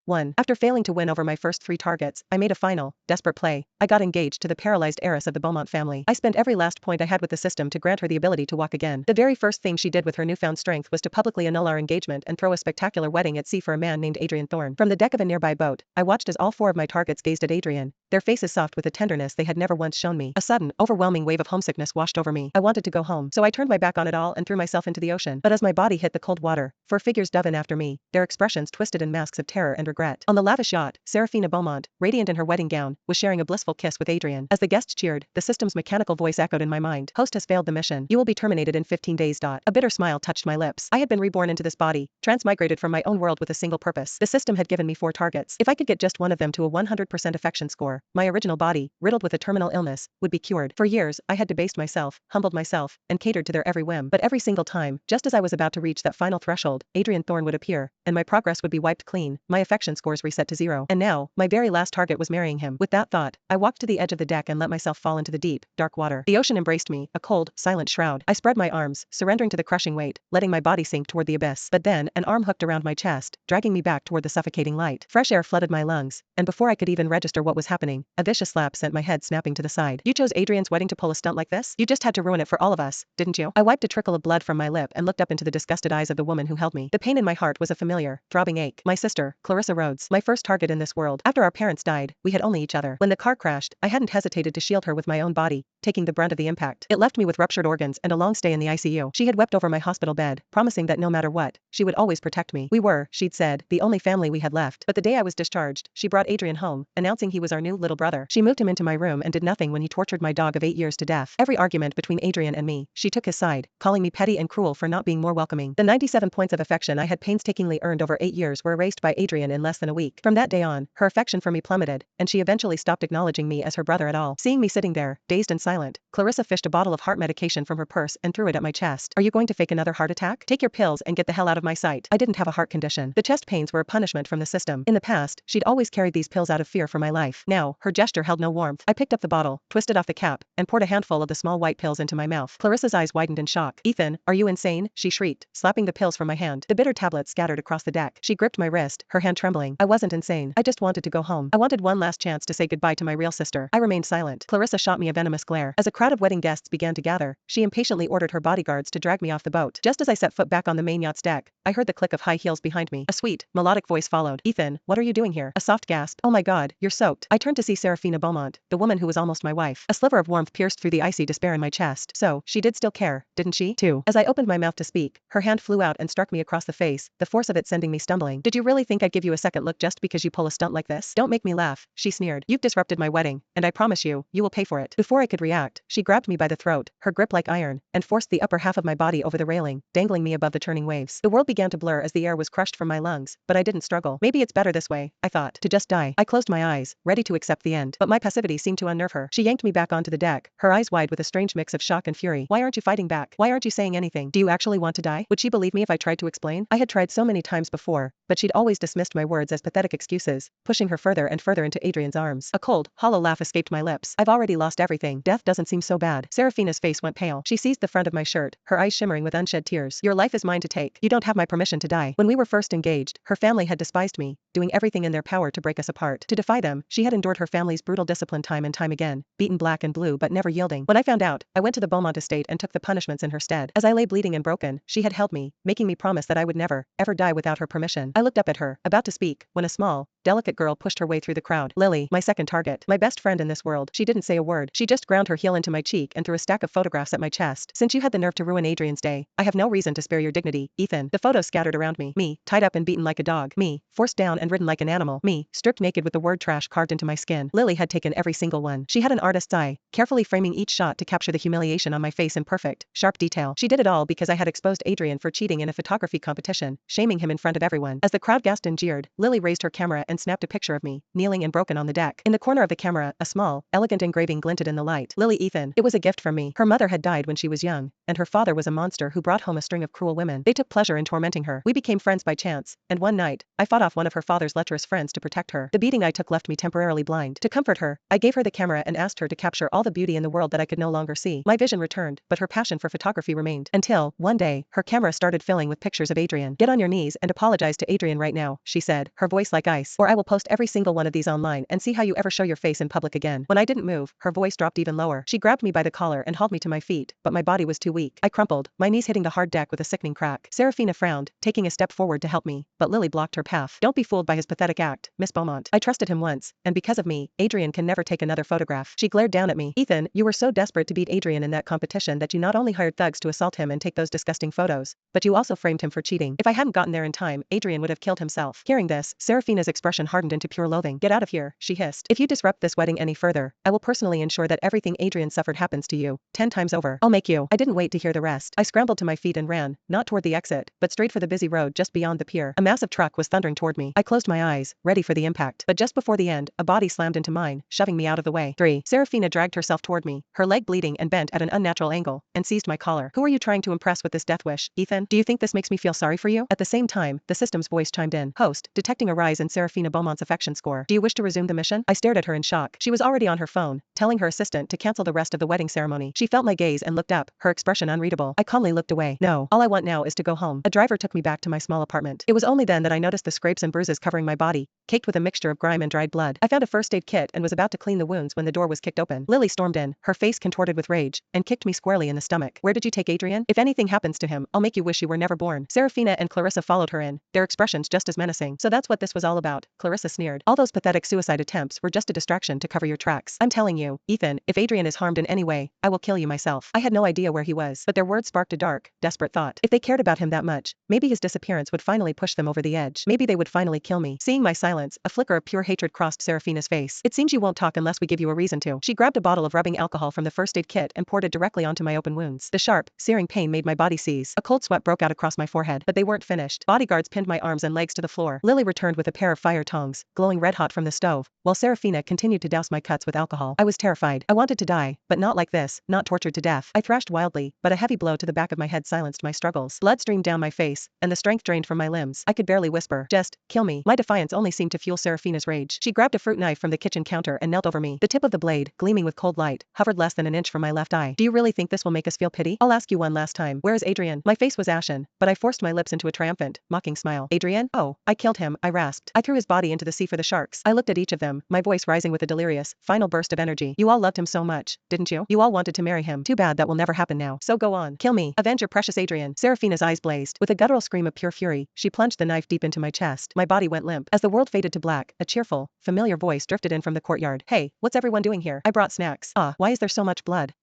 1. After failing to win over my first 3 targets, I made a final, desperate play. I got engaged to the paralyzed heiress of the Beaumont family. I spent every last point I had with the system to grant her the ability to walk again. The very first thing she did with her newfound strength was to publicly annul our engagement and throw a spectacular wedding at sea for a man named Adrian Thorne. From the deck of a nearby boat, I watched as all 4 of my targets gazed at Adrian, their faces soft with a tenderness they had never once shown me. A sudden, overwhelming wave of homesickness washed over me. I wanted to go home, so I turned my back on it all and threw myself into the ocean. But as my body hit the cold water, 4 figures dove in after me, their expressions twisted in masks of terror and regret. On the lavish yacht, Serafina Beaumont, radiant in her wedding gown, was sharing a blissful kiss with Adrian. As the guests cheered, the system's mechanical voice echoed in my mind. Host has failed the mission. You will be terminated in 15 days. A bitter smile touched my lips. I had been reborn into this body, transmigrated from my own world with a single purpose. The system had given me 4 targets. If I could get just one of them to a 100% affection score, my original body, riddled with a terminal illness, would be cured. For years, I had debased myself, humbled myself, and catered to their every whim. But every single time, just as I was about to reach that final threshold, Adrian Thorne would appear, and my progress would be wiped clean, my affection scores reset to 0. And now, my very last target was marrying him. With that thought, I walked to the edge of the deck and let myself fall into the deep, dark water. The ocean embraced me, a cold, silent shroud. I spread my arms, surrendering to the crushing weight, letting my body sink toward the abyss. But then, an arm hooked around my chest, dragging me back toward the suffocating light. Fresh air flooded my lungs, and before I could even register what was happening, a vicious slap sent my head snapping to the side. You chose Adrian's wedding to pull a stunt like this? You just had to ruin it for all of us, didn't you? I wiped a trickle of blood from my lip and looked up into the disgusted eyes of the woman who held me. The pain in my heart was a familiar, throbbing ache. My sister, Clarissa Rhodes, my first target in this world. After our parents died, we had only each other. When the car crashed, I hadn't hesitated to shield her with my own body, taking the brunt of the impact. It left me with ruptured organs and a long stay in the ICU. She had wept over my hospital bed, promising that no matter what, she would always protect me. We were, she'd said, the only family we had left. But the day I was discharged, she brought Adrian home, announcing he was our new little brother. She moved him into my room and did nothing when he tortured my dog of 8 years to death. Every argument between Adrian and me, she took his side, calling me petty and cruel for not being more welcoming. The 97 points of affection I had painstakingly earned over 8 years were erased by Adrian in less than a week. From that day on, her affection for me plummeted, and she eventually stopped acknowledging me as her brother at all. Seeing me sitting there, dazed and silent, Clarissa fished a bottle of heart medication from her purse and threw it at my chest. Are you going to fake another heart attack? Take your pills and get the hell out of my sight. I didn't have a heart condition. The chest pains were a punishment from the system. In the past, she'd always carried these pills out of fear for my life. Now, her gesture held no warmth. I picked up the bottle, twisted off the cap, and poured a handful of the small white pills into my mouth. Clarissa's eyes widened in shock. Ethan, are you insane? She shrieked, slapping the pills from my hand. The bitter tablets scattered across the deck. She gripped my wrist, her hand trembling. I wasn't insane. I just wanted to go home. I wanted one last chance to say goodbye to my real sister. I remained silent. Clarissa shot me a venomous glare. As a crowd of wedding guests began to gather, she impatiently ordered her bodyguards to drag me off the boat. Just as I set foot back on the main yacht's deck, I heard the click of high heels behind me. A sweet, melodic voice followed. Ethan, what are you doing here? A soft gasp. Oh my God, you're soaked. I turned to see Serafina Beaumont, the woman who was almost my wife. A sliver of warmth pierced through the icy despair in my chest. So, she did still care, didn't she? Too. As I opened my mouth to speak, her hand flew out and struck me across the face, the force of it sending me stumbling. Did you really think I'd give you a second look just because you pull a stunt like this? Don't make me laugh, she sneered. You've disrupted my wedding, and I promise you, you will pay for it. Before I could react, she grabbed me by the throat, her grip like iron, and forced the upper half of my body over the railing, dangling me above the churning waves. The world began to blur as the air was crushed from my lungs, but I didn't struggle. Maybe it's better this way, I thought, to just die. I closed my eyes, ready to accept the end, but my passivity seemed to unnerve her. She yanked me back onto the deck, her eyes wide with a strange mix of shock and fury. Why aren't you fighting back? Why aren't you saying anything? Do you actually want to die? Would she believe me if I tried to explain? I had tried so many times before, but she'd always dismissed my words as pathetic excuses, pushing her further and further into Adrian's arms. A cold, hollow laugh escaped my lips. I've already lost everything. Death doesn't seem so bad. Serafina's face went pale. She seized the front of my shirt, her eyes shimmering with unshed tears. Your life is mine to take. You don't have my permission to die. When we were first engaged, her family had despised me, doing everything in their power to break us apart. To defy them, she had endured her family's brutal discipline time and time again, beaten black and blue but never yielding. When I found out, I went to the Beaumont estate and took the punishments in her stead. As I lay bleeding and broken, she had held me, making me promise that I would never, ever die without her permission. I looked up at her, about to speak, when a small, delicate girl pushed her way through the crowd. Lily, my second target, my best friend in this world. She didn't say a word. She just ground her heel into my cheek and threw a stack of photographs at my chest. Since you had the nerve to ruin Adrian's day, I have no reason to spare your dignity, Ethan. The photos scattered around me. Me, tied up and beaten like a dog. Me, forced down and ridden like an animal. Me, stripped naked with the word trash carved into my skin. Lily had taken every single one. She had an artist's eye, carefully framing each shot to capture the humiliation on my face in perfect, sharp detail. She did it all because I had exposed Adrian for cheating in a photography competition, shaming him in front of everyone. As the crowd gasped and jeered, Lily raised her camera and snapped a picture of me, kneeling and broken on the deck. In the corner of the camera, a small, elegant engraving glinted in the light. Lily Ethan. It was a gift from me. Her mother had died when she was young, and her father was a monster who brought home a string of cruel women. They took pleasure in tormenting her. We became friends by chance, and one night, I fought off one of her father's lecherous friends to protect her. The beating I took left me temporarily blind. To comfort her, I gave her the camera and asked her to capture all the beauty in the world that I could no longer see. My vision returned, but her passion for photography remained. Until, one day, her camera started filling with pictures of Adrian. Get on your knees and apologize to Adrian right now, she said, her voice like ice. or I will post every single one of these online and see how you ever show your face in public again. When I didn't move, her voice dropped even lower. She grabbed me by the collar and hauled me to my feet, but my body was too weak. I crumpled, my knees hitting the hard deck with a sickening crack. Serafina frowned, taking a step forward to help me, but Lily blocked her path. Don't be fooled by his pathetic act, Miss Beaumont. I trusted him once, and because of me, Adrian can never take another photograph. She glared down at me. Ethan, you were so desperate to beat Adrian in that competition that you not only hired thugs to assault him and take those disgusting photos, but you also framed him for cheating. If I hadn't gotten there in time, Adrian would have killed himself. Hearing this, Serafina's expression hardened into pure loathing. Get out of here, she hissed. If you disrupt this wedding any further, I will personally ensure that everything Adrian suffered happens to you, 10 times over. I'll make you. I didn't wait to hear the rest. I scrambled to my feet and ran, not toward the exit, but straight for the busy road just beyond the pier. A massive truck was thundering toward me. I closed my eyes, ready for the impact. But just before the end, a body slammed into mine, shoving me out of the way. 3. Serafina dragged herself toward me, her leg bleeding and bent at an unnatural angle, and seized my collar. Who are you trying to impress with this death wish, Ethan? Do you think this makes me feel sorry for you? At the same time, the system's voice chimed in. Host, detecting a rise in Serafina Beaumont's affection score. Do you wish to resume the mission? I stared at her in shock. She was already on her phone, telling her assistant to cancel the rest of the wedding ceremony. She felt my gaze and looked up, her expression unreadable. I calmly looked away. No, all I want now is to go home. A driver took me back to my small apartment. It was only then that I noticed the scrapes and bruises covering my body, caked with a mixture of grime and dried blood. I found a first aid kit and was about to clean the wounds when the door was kicked open. Lily stormed in, her face contorted with rage, and kicked me squarely in the stomach. Where did you take Adrian? If anything happens to him, I'll make you wish you were never born. Serafina and Clarissa followed her in, their expressions just as menacing. So that's what this was all about, Clarissa sneered. All those pathetic suicide attempts were just a distraction to cover your tracks. I'm telling you, Ethan, if Adrian is harmed in any way, I will kill you myself. I had no idea where he was, but their words sparked a dark, desperate thought. If they cared about him that much, maybe his disappearance would finally push them over the edge. Maybe they would finally kill me. Seeing my silence, a flicker of pure hatred crossed Serafina's face. It seems you won't talk unless we give you a reason to. She grabbed a bottle of rubbing alcohol from the first aid kit and poured it directly onto my open wounds. The sharp, searing pain made my body seize. A cold sweat broke out across my forehead, but they weren't finished. Bodyguards pinned my arms and legs to the floor. Lily returned with a pair of fire tongs, glowing red hot from the stove, while Serafina continued to douse my cuts with alcohol. I was terrified. I wanted to die, but not like this, not tortured to death. I thrashed wildly, but a heavy blow to the back of my head silenced my struggles. Blood streamed down my face, and the strength drained from my limbs. I could barely whisper. Just kill me. My defiance only seemed to fuel Serafina's rage. She grabbed a fruit knife from the kitchen counter and knelt over me. The tip of the blade, gleaming with cold light, hovered less than an inch from my left eye. Do you really think this will make us feel pity? I'll ask you one last time. Where is Adrian? My face was ashen, but I forced my lips into a triumphant, mocking smile. Adrian? Oh, I killed him, I rasped. I threw his body into the sea for the sharks. I looked at each of them, my voice rising with a delirious, final burst of energy. You all loved him so much, didn't you? You all wanted to marry him. Too bad that will never happen now. So go on. Kill me. Avenge your precious Adrian. Serafina's eyes blazed. With a guttural scream of pure fury, she plunged the knife deep into my chest. My body went limp. As the world faded to black, a cheerful, familiar voice drifted in from the courtyard. Hey, what's everyone doing here? I brought snacks. Ah, why is there so much blood?